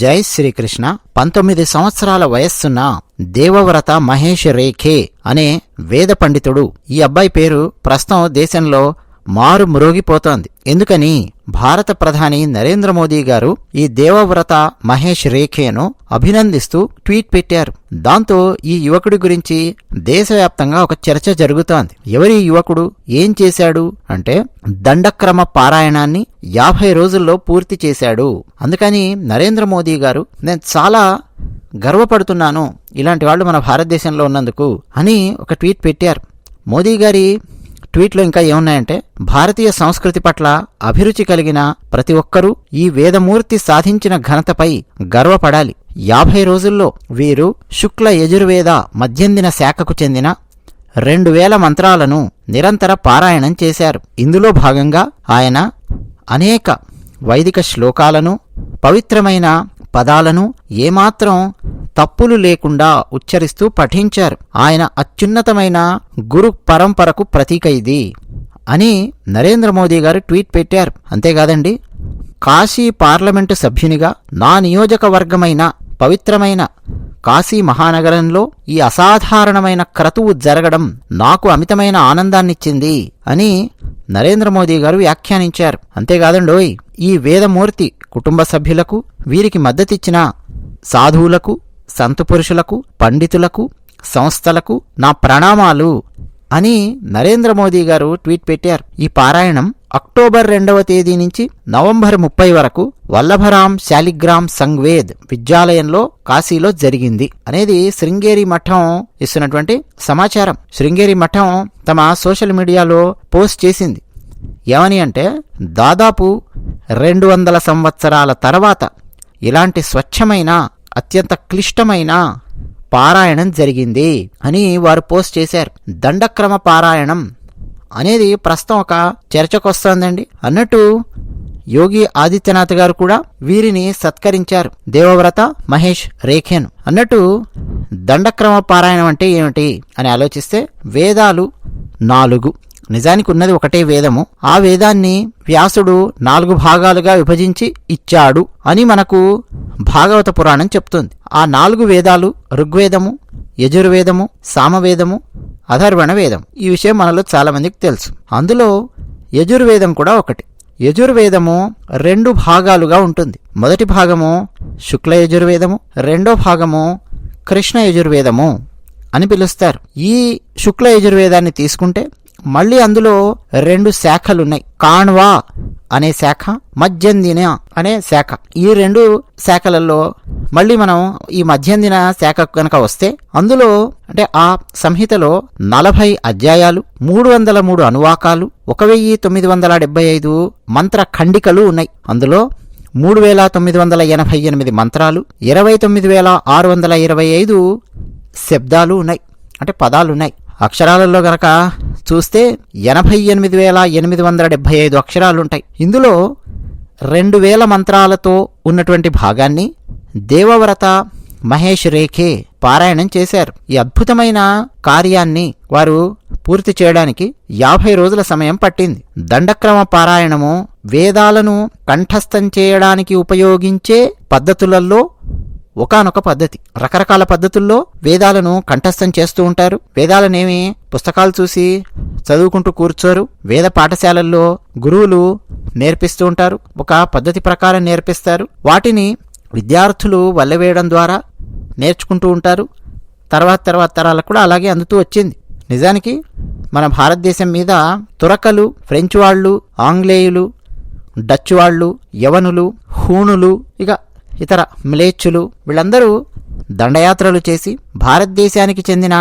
జై శ్రీకృష్ణ. 19 సంవత్సరాల వయస్సున్న దేవవ్రత మహేష్ రేఖే అనే వేద పండితుడు. ఈ అబ్బాయి పేరు ప్రస్తుతం దేశంలో మారు మ్రోగిపోతోంది. ఎందుకని భారత ప్రధాని నరేంద్ర మోదీ గారు ఈ దేవవ్రత మహేష్ రేఖేను అభినందిస్తూ ట్వీట్ పెట్టారు. దాంతో ఈ యువకుడి గురించి దేశవ్యాప్తంగా ఒక చర్చ జరుగుతోంది. ఎవరి యువకుడు, ఏం చేశాడు అంటే దండక్రమ పారాయణాన్ని 50 రోజుల్లో పూర్తి చేశాడు. అందుకని నరేంద్ర మోదీ గారు నేను చాలా గర్వపడుతున్నాను ఇలాంటి వాళ్ళు మన భారతదేశంలో ఉన్నందుకు అని ఒక ట్వీట్ పెట్టారు. మోదీ గారి ట్వీట్లో ఇంకా ఏమున్నాయంటే, భారతీయ సంస్కృతి పట్ల అభిరుచి కలిగిన ప్రతి ఒక్కరూ ఈ వేదమూర్తి సాధించిన ఘనతపై గర్వపడాలి. 50 రోజుల్లో వీరు శుక్ల యజుర్వేద మధ్యందిన శాఖకు చెందిన 2000 మంత్రాలను నిరంతర పారాయణం చేశారు. ఇందులో భాగంగా ఆయన అనేక వైదిక శ్లోకాలను, పవిత్రమైన పదాలను ఏమాత్రం తప్పులు లేకుండా ఉచ్చరిస్తూ పఠించారు. ఆయన అత్యున్నతమైన గురు పరంపరకు ప్రతీక ఇది అని నరేంద్ర మోదీ గారు ట్వీట్ పెట్టారు. అంతేకాదండి, కాశీ పార్లమెంటు సభ్యునిగా నా నియోజకవర్గమైన పవిత్రమైన కాశీ మహానగరంలో ఈ అసాధారణమైన క్రతువు జరగడం నాకు అమితమైన ఆనందాన్నిచ్చింది అని నరేంద్ర మోదీ గారు వ్యాఖ్యానించారు. అంతేకాదండోయ్, ఈ వేదమూర్తి కుటుంబ సభ్యులకు, వీరికి మద్దతిచ్చిన సాధువులకు, సంతు పురుషులకు, పండితులకు, సంస్థలకు నా ప్రణామాలు అని నరేంద్ర మోదీ గారు ట్వీట్ పెట్టారు. ఈ పారాయణం అక్టోబర్ 2వ తేదీ నుంచి నవంబర్ 30 వరకు వల్లభరాం శాలిగ్రామ్ సంగ్వేద్ విద్యాలయంలో కాశీలో జరిగింది అనేది శృంగేరి మఠం ఇస్తున్నటువంటి సమాచారం. శృంగేరి మఠం తమ సోషల్ మీడియాలో పోస్ట్ చేసింది. ఏమని అంటే, దాదాపు 200 సంవత్సరాల తర్వాత ఇలాంటి స్వచ్ఛమైన అత్యంత క్లిష్టమైన పారాయణం జరిగింది అని వారు పోస్ట్ చేశారు. దండక్రమ పారాయణం అనేది ప్రస్తుతం ఒక చర్చకొస్తోందండి. అన్నట్టు యోగి ఆదిత్యనాథ్ గారు కూడా వీరిని సత్కరించారు, దేవవ్రత మహేష్ రేఖేను. అన్నట్టు దండక్రమ పారాయణం అంటే ఏమిటి అని ఆలోచిస్తే, వేదాలు 4, నిజానికి ఉన్నది ఒకటే వేదము. ఆ వేదాన్ని వ్యాసుడు 4 భాగాలుగా విభజించి ఇచ్చాడు అని మనకు భాగవత పురాణం చెప్తుంది. ఆ 4 వేదాలు ఋగ్వేదము, యజుర్వేదము, సామవేదము, అథర్వణ వేదం. ఈ విషయం మనలో చాలా మందికి తెలుసు. అందులో యజుర్వేదం కూడా ఒకటి. యజుర్వేదము 2 భాగాలుగా ఉంటుంది. మొదటి భాగము శుక్ల యజుర్వేదము, రెండో భాగము కృష్ణ యజుర్వేదము అని పిలుస్తారు. ఈ శుక్ల యజుర్వేదాన్ని తీసుకుంటే మళ్ళీ అందులో 2 శాఖలున్నాయి. కాణ్వా అనే శాఖ, మధ్యందిన అనే శాఖ. ఈ 2 శాఖలలో మళ్ళీ మనం ఈ మధ్యందిన శాఖ కనుక వస్తే అందులో అంటే ఆ సంహితలో 40 అధ్యాయాలు, 303 అనువాకాలు, 1975 మంత్ర ఖండికలు ఉన్నాయి. అందులో 3988 మంత్రాలు, 29625 శబ్దాలు ఉన్నాయి, అంటే పదాలున్నాయి. అక్షరాలలో గనక చూస్తే 88875 అక్షరాలుంటాయి. ఇందులో 2000 మంత్రాలతో ఉన్నటువంటి భాగాన్ని దేవవ్రత మహేష్ రేఖే పారాయణం చేశారు. ఈ అద్భుతమైన కార్యాన్ని వారు పూర్తి చేయడానికి 50 రోజుల సమయం పట్టింది. దండక్రమ పారాయణము వేదాలను కంఠస్థం చేయడానికి ఉపయోగించే పద్ధతులలో ఒకానొక పద్ధతి. రకరకాల పద్ధతుల్లో వేదాలను కంఠస్థం చేస్తూ ఉంటారు. వేదాలనేమి పుస్తకాలు చూసి చదువుకుంటూ కూర్చోరు. వేద పాఠశాలల్లో గురువులు నేర్పిస్తూ ఉంటారు, ఒక పద్ధతి ప్రకారం నేర్పిస్తారు. వాటిని విద్యార్థులు వల్లవేయడం ద్వారా నేర్చుకుంటూ ఉంటారు. తర్వాత తరాలకు కూడా అలాగే అందుతూ వచ్చింది. నిజానికి మన భారతదేశం మీద తురకలు, ఫ్రెంచ్ వాళ్ళు, ఆంగ్లేయులు, డచ్ వాళ్ళు, యవనులు, హూణులు, ఇక ఇతర మ్లేచ్చులు వీళ్ళందరూ దండయాత్రలు చేసి భారతదేశానికి చెందిన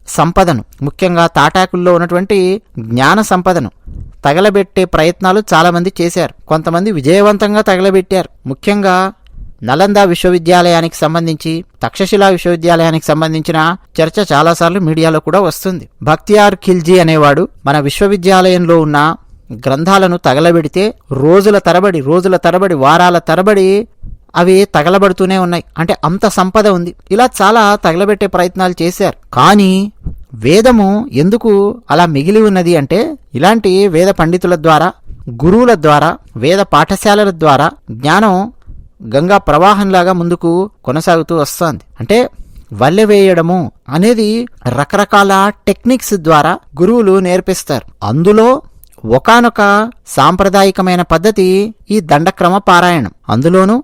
సంపదను, ముఖ్యంగా తాటాకుల్లో ఉన్నటువంటి జ్ఞాన సంపదను తగలబెట్టే ప్రయత్నాలు చాలామంది చేశారు. కొంతమంది విజయవంతంగా తగలబెట్టారు. ముఖ్యంగా నలంద విశ్వవిద్యాలయానికి సంబంధించి, తక్షశిలా విశ్వవిద్యాలయానికి సంబంధించిన చర్చ చాలాసార్లు మీడియాలో కూడా వస్తుంది. బక్తియార్ ఖిల్జీ అనేవాడు మన విశ్వవిద్యాలయంలో ఉన్న గ్రంథాలను తగలబెడితే రోజుల తరబడి వారాల తరబడి అవి తగలబడుతూనే ఉన్నాయి. అంటే అంత సంపద ఉంది. ఇలా చాలా తగలబెట్టే ప్రయత్నాలు చేశారు. కానీ వేదము ఎందుకు అలా మిగిలి ఉన్నది అంటే, ఇలాంటి వేద పండితుల ద్వారా, గురువుల ద్వారా, వేద పాఠశాలల ద్వారా జ్ఞానం గంగా ప్రవాహంలాగా ముందుకు కొనసాగుతూ వస్తోంది. అంటే వల్లె వేయడము అనేది రకరకాల టెక్నిక్స్ ద్వారా గురువులు నేర్పిస్తారు. అందులో ఒకానొక సాంప్రదాయికమైన పద్ధతి ఈ దండక్రమ పారాయణం. అందులోనూ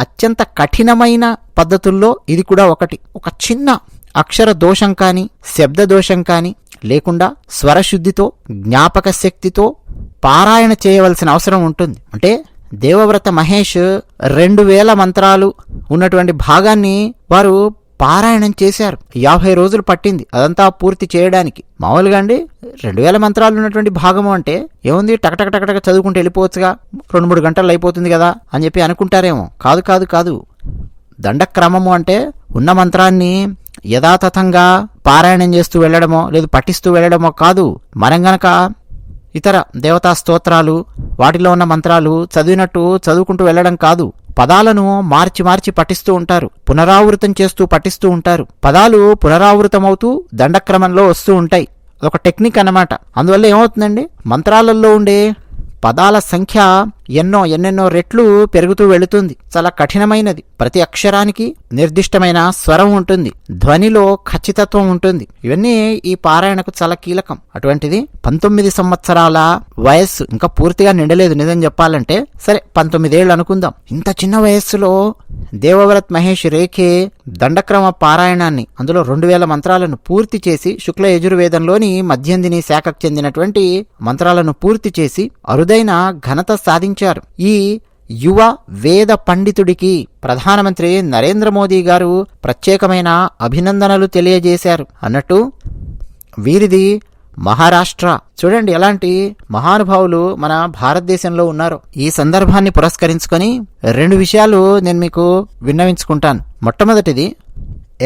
అత్యంత కఠినమైన పద్ధతుల్లో ఇది కూడా ఒకటి. ఒక చిన్న అక్షర దోషం కానీ శబ్ద దోషం కానీ లేకుండా స్వరశుద్ధితో జ్ఞాపక శక్తితో పారాయణ చేయవలసిన అవసరం ఉంటుంది. అంటే దేవవ్రత మహేష్ 2000 మంత్రాలు ఉన్నటువంటి భాగాన్ని వారు పారాయణం చేశారు. 50 రోజులు పట్టింది అదంతా పూర్తి చేయడానికి. మామూలుగా అండి 2000 మంత్రాలు ఉన్నటువంటి భాగము అంటే ఏముంది, టకటక చదువుకుంటూ వెళ్ళిపోవచ్చుగా, 2-3 గంటలు అయిపోతుంది కదా అని చెప్పి అనుకుంటారేమో. కాదు కాదు కాదు దండక్రమము అంటే ఉన్న మంత్రాన్ని యథాతథంగా పారాయణం చేస్తూ వెళ్ళడమో లేదు పఠిస్తూ వెళ్ళడమో కాదు. మనం గనక ఇతర దేవతా స్తోత్రాలు వాటిలో ఉన్న మంత్రాలు చదివినట్టు చదువుకుంటూ వెళ్ళడం కాదు. పదాలను మార్చి పఠిస్తూ ఉంటారు, పునరావృతం చేస్తూ పఠిస్తూ ఉంటారు. పదాలు పునరావృతమవుతూ దండక్రమంలో వస్తూ ఉంటాయి. అదొక టెక్నిక్ అన్నమాట. అందువల్ల ఏమవుతుందండి, మంత్రాలలో ఉండే పదాల సంఖ్య ఎన్నెన్నో రెట్లు పెరుగుతూ వెళుతుంది. చాలా కఠినమైనది. ప్రతి అక్షరానికి నిర్దిష్టమైన స్వరం ఉంటుంది, ధ్వనిలో ఖచ్చితత్వం ఉంటుంది. ఇవన్నీ ఈ పారాయణకు చాలా కీలకం. అటువంటిది 19 సంవత్సరాల వయస్సు, ఇంకా పూర్తిగా నిండలేదు నిజం చెప్పాలంటే. సరే 19 ఏళ్ళు అనుకుందాం. ఇంత చిన్న వయస్సులో దేవవ్రత్ మహేష్ రేఖే దండక్రమ పారాయణాన్ని, అందులో 2000 మంత్రాలను పూర్తి చేసి, శుక్ల యజుర్వేదంలోని మధ్యందిని శాఖకు చెందినటువంటి మంత్రాలను పూర్తి చేసి అరుదైన ఘనత సాధించారు. ఈ యువ వేద పండితుడికి ప్రధానమంత్రి నరేంద్ర మోదీ గారు ప్రత్యేకమైన అభినందనలు తెలియజేశారు. అన్నట్టు వీరిది మహారాష్ట్ర. చూడండి ఎలాంటి మహానుభావులు మన భారతదేశంలో ఉన్నారు. ఈ సందర్భాన్ని పురస్కరించుకొని 2 విషయాలు నేను మీకు విన్నవించుకుంటాను. మొట్టమొదటిది,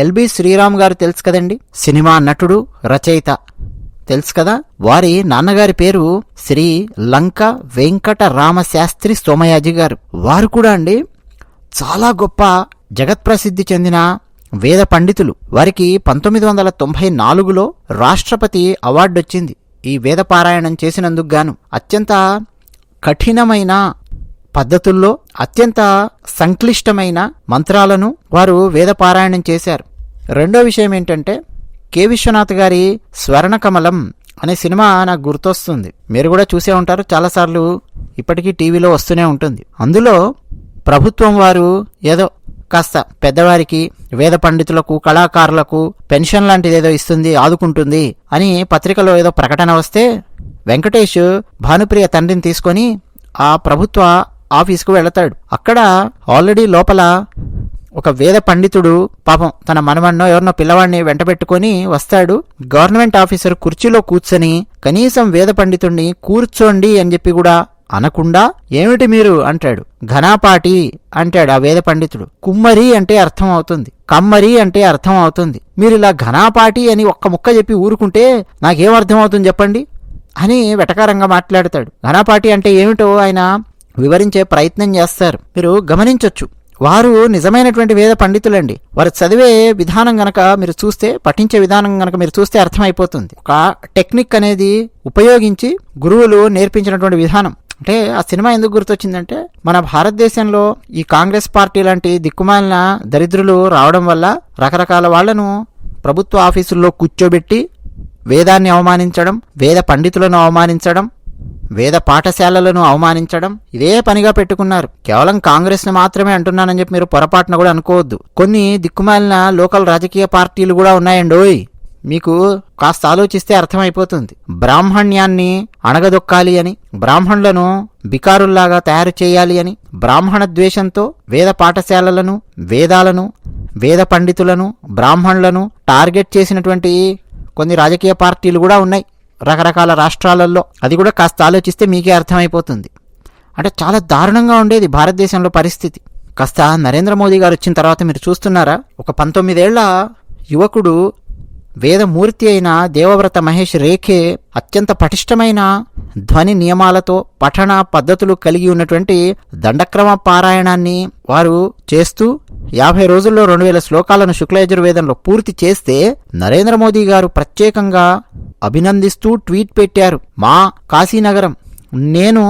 ఎల్బి శ్రీరామ్ గారు తెలుసు కదండి, సినిమా నటుడు, రచయిత తెలుసు కదా. వారి నాన్నగారి పేరు శ్రీ లంక వెంకట రామశాస్త్రి సోమయాజి గారు. వారు కూడా అండి చాలా గొప్ప జగత్ప్రసిద్ధి చెందిన వేద పండితులు. వారికి 1994లో రాష్ట్రపతి అవార్డు వచ్చింది ఈ వేద పారాయణం చేసినందుకు గాను. అత్యంత కఠినమైన పద్ధతుల్లో అత్యంత సంక్లిష్టమైన మంత్రాలను వారు వేద పారాయణం చేశారు. రెండో విషయం ఏంటంటే, కె విశ్వనాథ్ గారి స్వర్ణకమలం అనే సినిమా నాకు గుర్తొస్తుంది. మీరు కూడా చూసే ఉంటారు, చాలాసార్లు ఇప్పటికీ టీవీలో వస్తూనే ఉంటుంది. అందులో ప్రభుత్వం వారు ఏదో కాస్త పెద్దవారికి, వేద పండితులకు, కళాకారులకు పెన్షన్ లాంటిది ఏదో ఇస్తుంది, ఆదుకుంటుంది అని పత్రికలో ఏదో ప్రకటన వస్తే వెంకటేష్ భానుప్రియ తండ్రిని తీసుకొని ఆ ప్రభుత్వ ఆఫీస్కు వెళతాడు. అక్కడ ఆల్రెడీ లోపల ఒక వేద పండితుడు పాపం తన మనవన్నో ఎవరినో పిల్లవాడిని వెంటబెట్టుకొని వస్తాడు. గవర్నమెంట్ ఆఫీసర్ కుర్చీలో కూర్చొని కనీసం వేద పండితుడిని కూర్చోండి అని చెప్పి కూడా అనకుండా, ఏమిటి మీరు అంటాడు. ఘనాపాటి అంటాడు ఆ వేద పండితుడు. కుమ్మరి అంటే అర్థం అవుతుంది, కమ్మరి అంటే అర్థం అవుతుంది. మీరు ఇలా ఘనాపాటి అని ఒక్క ముక్క చెప్పి ఊరుకుంటే నాకేం అర్థం అవుతుంది చెప్పండి అని వెటకారంగా మాట్లాడతాడు. ఘనాపాటి అంటే ఏమిటో ఆయన వివరించే ప్రయత్నం చేస్తారు. మీరు గమనించొచ్చు, వారు నిజమైనటువంటి వేద పండితులండి. వారు చదివే విధానం గనక మీరు చూస్తే, పఠించే విధానం గనక మీరు చూస్తే అర్థమైపోతుంది. ఒక టెక్నిక్ అనేది ఉపయోగించి గురువులు నేర్పించినటువంటి విధానం. అంటే ఆ సినిమా ఎందుకు గుర్తొచ్చిందంటే, మన భారతదేశంలో ఈ కాంగ్రెస్ పార్టీ లాంటి దిక్కుమాలిన దరిద్రులు రావడం వల్ల రకరకాల వాళ్లను ప్రభుత్వ ఆఫీసుల్లో కూర్చోబెట్టి వేదాన్ని అవమానించడం, వేద పండితులను అవమానించడం, వేద పాఠశాలలను అవమానించడం ఇదే పనిగా పెట్టుకున్నారు. కేవలం కాంగ్రెస్ ని మాత్రమే అంటున్నానని చెప్పి మీరు పొరపాటున కూడా అనుకోవద్దు. కొన్ని దిక్కుమాలిన లోకల్ రాజకీయ పార్టీలు కూడా ఉన్నాయండోయ్. మీకు కాస్త ఆలోచిస్తే అర్థమైపోతుంది. బ్రాహ్మణ్యాన్ని అణగదొక్కాలి అని, బ్రాహ్మణులను బికారుల్లాగా తయారు చేయాలి అని, బ్రాహ్మణ ద్వేషంతో వేద పాఠశాలలను, వేదాలను, వేద పండితులను, బ్రాహ్మణులను టార్గెట్ చేసినటువంటి కొన్ని రాజకీయ పార్టీలు కూడా ఉన్నాయి రకరకాల రాష్ట్రాలలో. అది కూడా కాస్త ఆలోచిస్తే మీకే అర్థమైపోతుంది. అంటే చాలా దారుణంగా ఉండేది భారతదేశంలో పరిస్థితి. కాస్త నరేంద్ర మోదీ గారు వచ్చిన తర్వాత మీరు చూస్తున్నారా, ఒక 19 ఏళ్ల యువకుడు వేదమూర్తి అయిన దేవవ్రత మహేష్ రేఖే అత్యంత పటిష్టమైన ధ్వని నియమాలతో పఠన పద్ధతులు కలిగి ఉన్నటువంటి దండక్రమ పారాయణాన్ని వారు చేస్తూ 50 రోజుల్లో 2000 శ్లోకాలను శుక్లయజుర్వేదంలో పూర్తి చేస్తే నరేంద్ర మోదీ గారు ప్రత్యేకంగా అభినందిస్తూ ట్వీట్ పెట్టారు. మా కాశీనగరం, నేను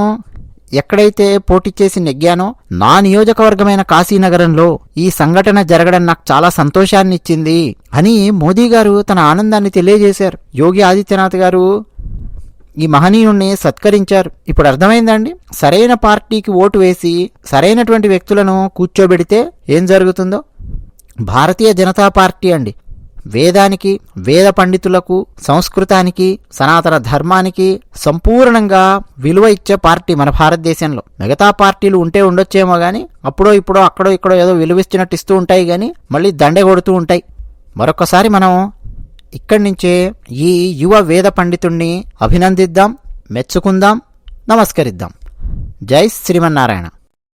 ఎక్కడైతే పోటీ చేసి నెగ్గానో నా నియోజకవర్గమైన కాశీనగరంలో ఈ సంఘటన జరగడం నాకు చాలా సంతోషాన్ని ఇచ్చింది అని మోదీ గారు తన ఆనందాన్ని తెలియజేశారు. యోగి ఆదిత్యనాథ్ గారు ఈ మహనీయుణ్ణి సత్కరించారు. ఇప్పుడు అర్థమైందండి, సరైన పార్టీకి ఓటు వేసి సరైనటువంటి వ్యక్తులను కూర్చోబెడితే ఏం జరుగుతుందో. భారతీయ జనతా పార్టీ అండి వేదానికి, వేద పండితులకు, సంస్కృతానికి, సనాతన ధర్మానికి సంపూర్ణంగా విలువ ఇచ్చే పార్టీ మన భారతదేశంలో. మిగతా పార్టీలు ఉంటే ఉండొచ్చేమో గానీ అప్పుడో ఇప్పుడో అక్కడో ఇక్కడో ఏదో విలువిచ్చినట్టు ఇస్తూ ఉంటాయి గానీ మళ్ళీ దండె కొడుతూ ఉంటాయి. మరొకసారి మనం ఇక్కడి నుంచే ఈ యువ వేద పండితుణ్ణి అభినందిద్దాం, మెచ్చుకుందాం, నమస్కరిద్దాం. జై శ్రీమన్నారాయణ.